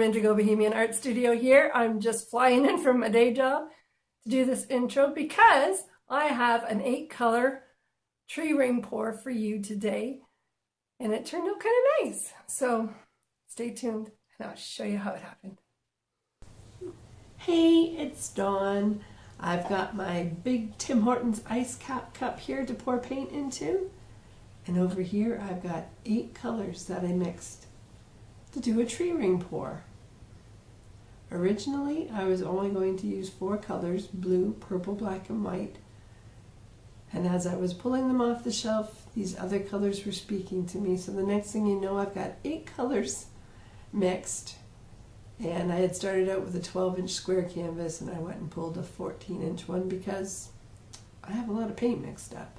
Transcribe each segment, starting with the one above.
Indigo Bohemian Art Studio here. I'm just flying in from a day job to do this intro because I have an 8-color tree ring pour for you today, and it turned out kind of nice. So stay tuned and I'll show you how it happened. Hey, it's Dawn. I've got my big Tim Hortons ice cap cup here to pour paint into, and over here I've got 8 colors that I mixed to do a tree ring pour. Originally, I was only going to use 4 colors, blue, purple, black, and white. And as I was pulling them off the shelf, these other colors were speaking to me. So the next thing you know, I've got 8 colors mixed. And I had started out with a 12-inch square canvas, and I went and pulled a 14-inch one because I have a lot of paint mixed up.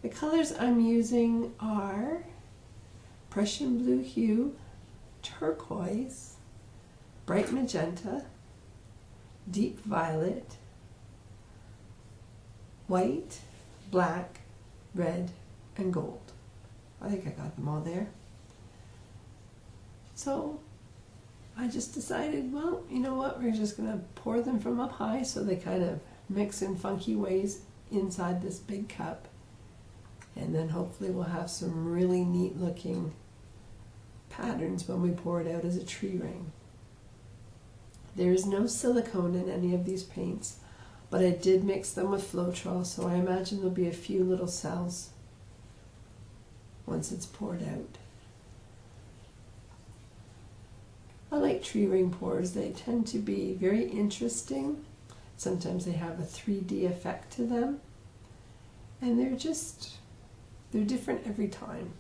The colors I'm using are Prussian blue hue, turquoise, bright magenta, deep violet, white, black, red, and gold. I think I got them all there. So I just decided, well, you know what, we're just going to pour them from up high so they kind of mix in funky ways inside this big cup. And then hopefully we'll have some really neat looking patterns when we pour it out as a tree ring. There is no silicone in any of these paints, but I did mix them with Floetrol, so I imagine there'll be a few little cells once it's poured out. I like tree ring pours. They tend to be very interesting. Sometimes they have a 3D effect to them, and they're different every time.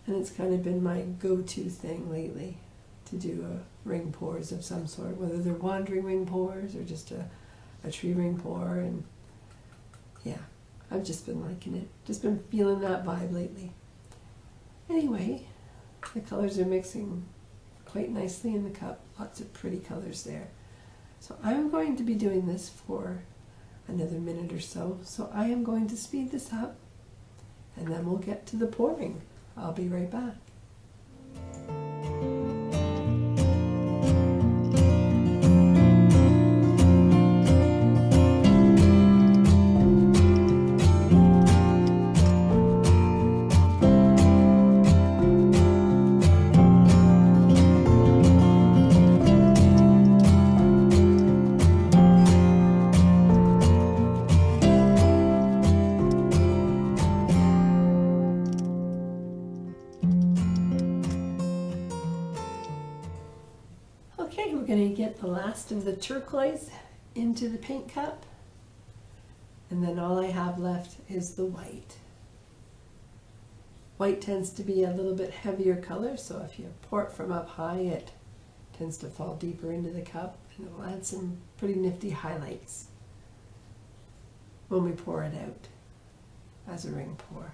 And it's kind of been my go-to thing lately to do ring pours of some sort, whether they're wandering ring pours or just a tree ring pour. And yeah, I've just been liking it. Just been feeling that vibe lately. Anyway, the colors are mixing quite nicely in the cup. Lots of pretty colors there. So I'm going to be doing this for another minute or so. So I am going to speed this up, and then we'll get to the pouring. I'll be right back. Okay, we're going to get the last of the turquoise into the paint cup, and then all I have left is the white. White tends to be a little bit heavier color, so if you pour it from up high, it tends to fall deeper into the cup, and it'll add some pretty nifty highlights when we pour it out as a ring pour.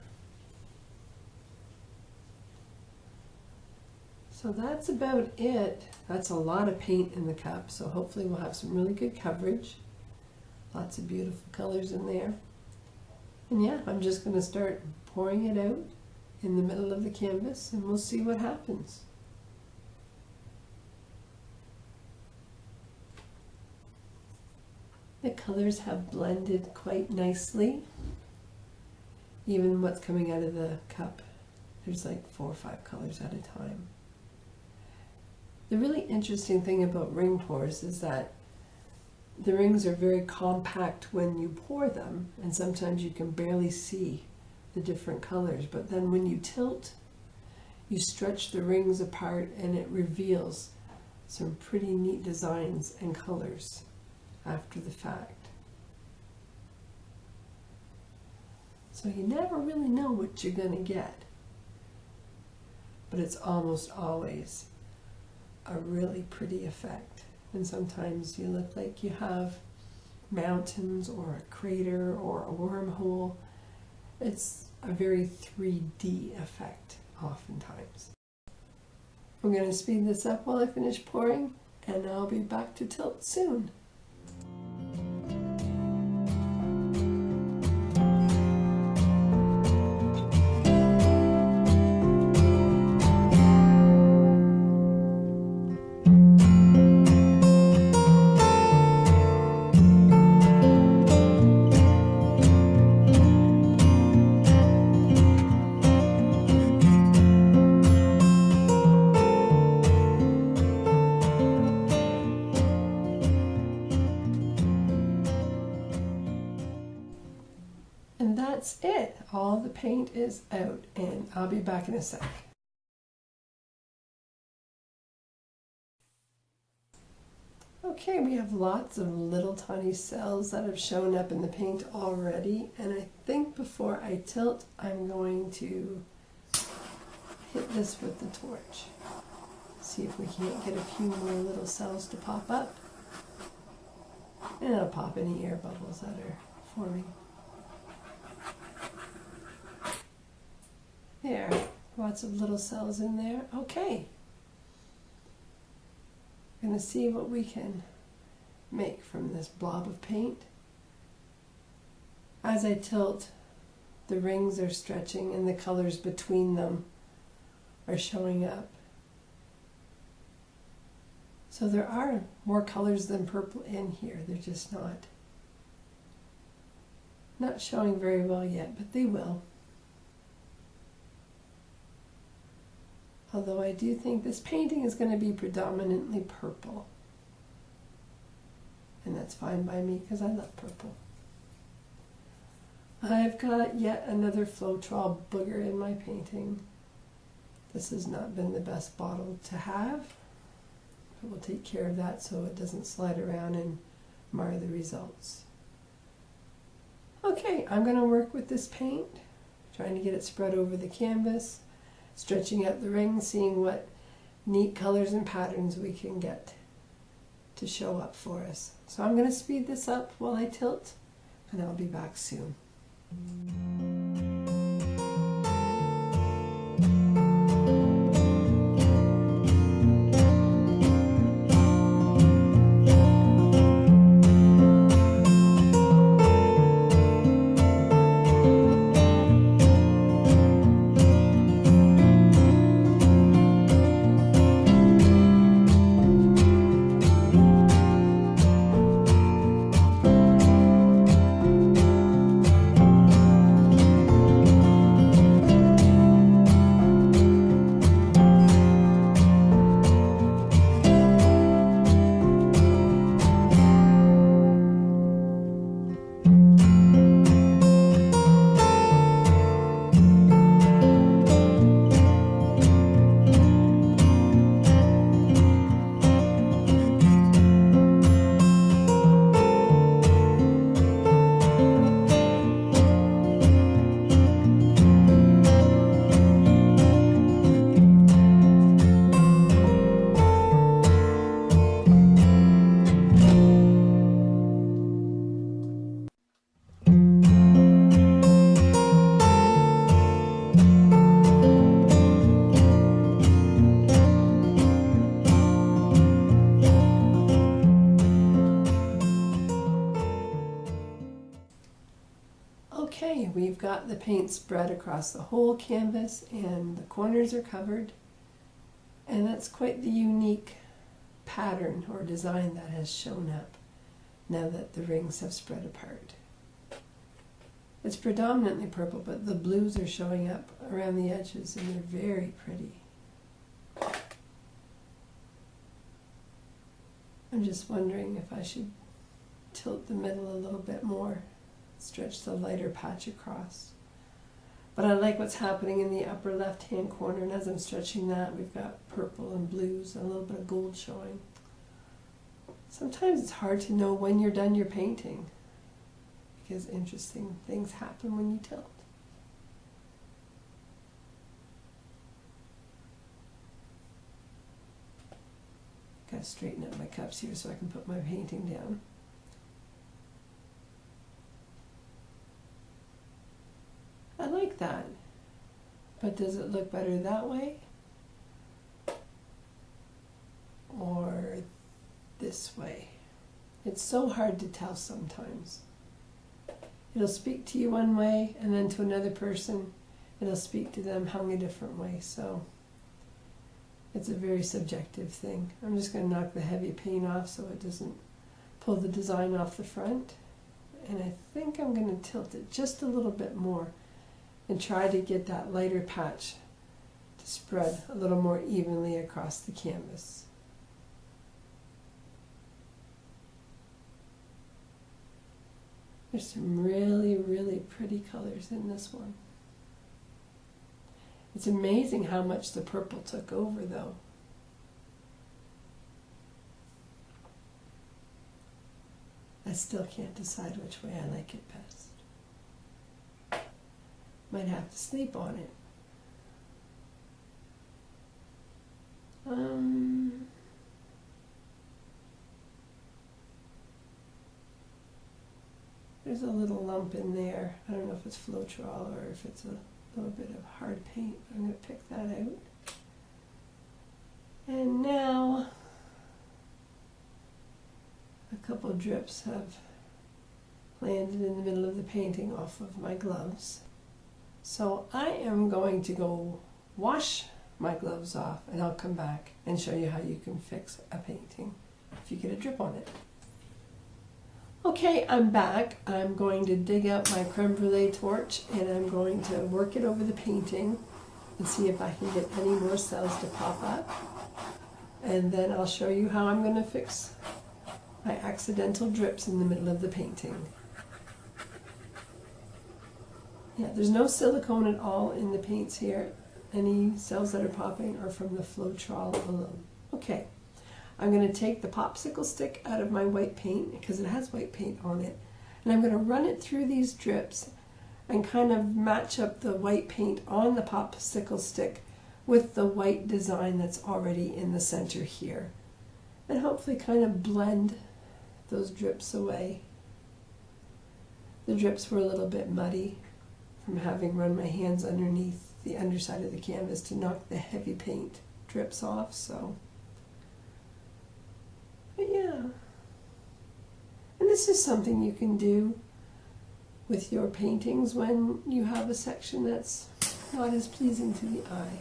So that's about it. That's a lot of paint in the cup, so hopefully we'll have some really good coverage. Lots of beautiful colors in there. And yeah, I'm just going to start pouring it out in the middle of the canvas, and we'll see what happens. The colors have blended quite nicely. Even what's coming out of the cup, there's like 4 or 5 colors at a time. The really interesting thing about ring pours is that the rings are very compact when you pour them, and sometimes you can barely see the different colors. But then when you tilt, you stretch the rings apart, and it reveals some pretty neat designs and colors after the fact. So you never really know what you're going to get, but it's almost always a really pretty effect. And sometimes you look like you have mountains or a crater or a wormhole. It's a very 3D effect oftentimes. I'm going to speed this up while I finish pouring, and I'll be back to tilt soon. it. All the paint is out, and I'll be back in a sec. Okay, we have lots of little tiny cells that have shown up in the paint already, and I think before I tilt, I'm going to hit this with the torch. See if we can't get a few more little cells to pop up. And it'll pop any air bubbles that are forming. There, lots of little cells in there. Okay. I'm going to see what we can make from this blob of paint. As I tilt, the rings are stretching and the colors between them are showing up. So there are more colors than purple in here. They're just not showing very well yet, but they will. Although I do think this painting is going to be predominantly purple. And that's fine by me because I love purple. I've got yet another Floetrol booger in my painting. This has not been the best bottle to have. But we'll take care of that so it doesn't slide around and mar the results. Okay, I'm going to work with this paint, trying to get it spread over the canvas, stretching out the rings, seeing what neat colors and patterns we can get to show up for us. So I'm going to speed this up while I tilt, and I'll be back soon. Okay, we've got the paint spread across the whole canvas and the corners are covered, and that's quite the unique pattern or design that has shown up now that the rings have spread apart. It's predominantly purple, but the blues are showing up around the edges and they're very pretty. I'm just wondering if I should tilt the middle a little bit more, stretch the lighter patch across. But I like what's happening in the upper left hand corner, and as I'm stretching that, we've got purple and blues and a little bit of gold showing. Sometimes it's hard to know when you're done your painting because interesting things happen when you tilt. Got to straighten up my cups here so I can put my painting down. I like that, but does it look better that way or this way? It's so hard to tell sometimes. It'll speak to you one way, and then to another person it'll speak to them hung a different way, so it's a very subjective thing. I'm just going to knock the heavy paint off so it doesn't pull the design off the front, and I think I'm going to tilt it just a little bit more and try to get that lighter patch to spread a little more evenly across the canvas. There's some really, really pretty colors in this one. It's amazing how much the purple took over though. I still can't decide which way I like it best. Might have to sleep on it. There's a little lump in there. I don't know if it's Floetrol or if it's a little bit of hard paint. I'm going to pick that out. And now a couple drips have landed in the middle of the painting off of my gloves. So I am going to go wash my gloves off and I'll come back and show you how you can fix a painting if you get a drip on it. Okay, I'm back. I'm going to dig out my creme brulee torch and I'm going to work it over the painting and see if I can get any more cells to pop up. And then I'll show you how I'm going to fix my accidental drips in the middle of the painting. Yeah, there's no silicone at all in the paints here. Any cells that are popping are from the Floetrol alone. Okay, I'm going to take the popsicle stick out of my white paint because it has white paint on it, and I'm going to run it through these drips and kind of match up the white paint on the popsicle stick with the white design that's already in the center here, and hopefully kind of blend those drips away. The drips were a little bit muddy from having run my hands underneath the underside of the canvas to knock the heavy paint drips off, so. But yeah. And this is something you can do with your paintings when you have a section that's not as pleasing to the eye.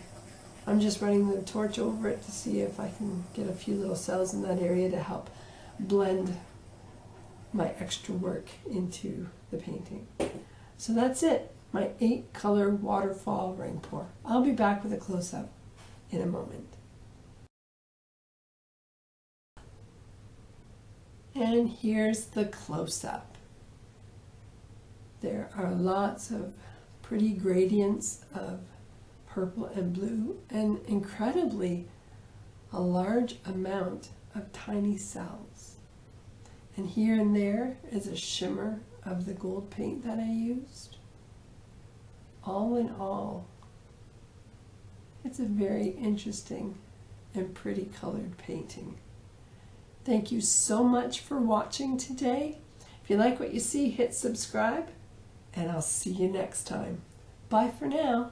I'm just running the torch over it to see if I can get a few little cells in that area to help blend my extra work into the painting. So that's it, my 8-color waterfall ring pour. I'll be back with a close-up in a moment. And here's the close-up. There are lots of pretty gradients of purple and blue, and incredibly a large amount of tiny cells. And here and there is a shimmer of the gold paint that I used. All in all, it's a very interesting and pretty colored painting. Thank you so much for watching today. If you like what you see, hit subscribe, and I'll see you next time. Bye for now.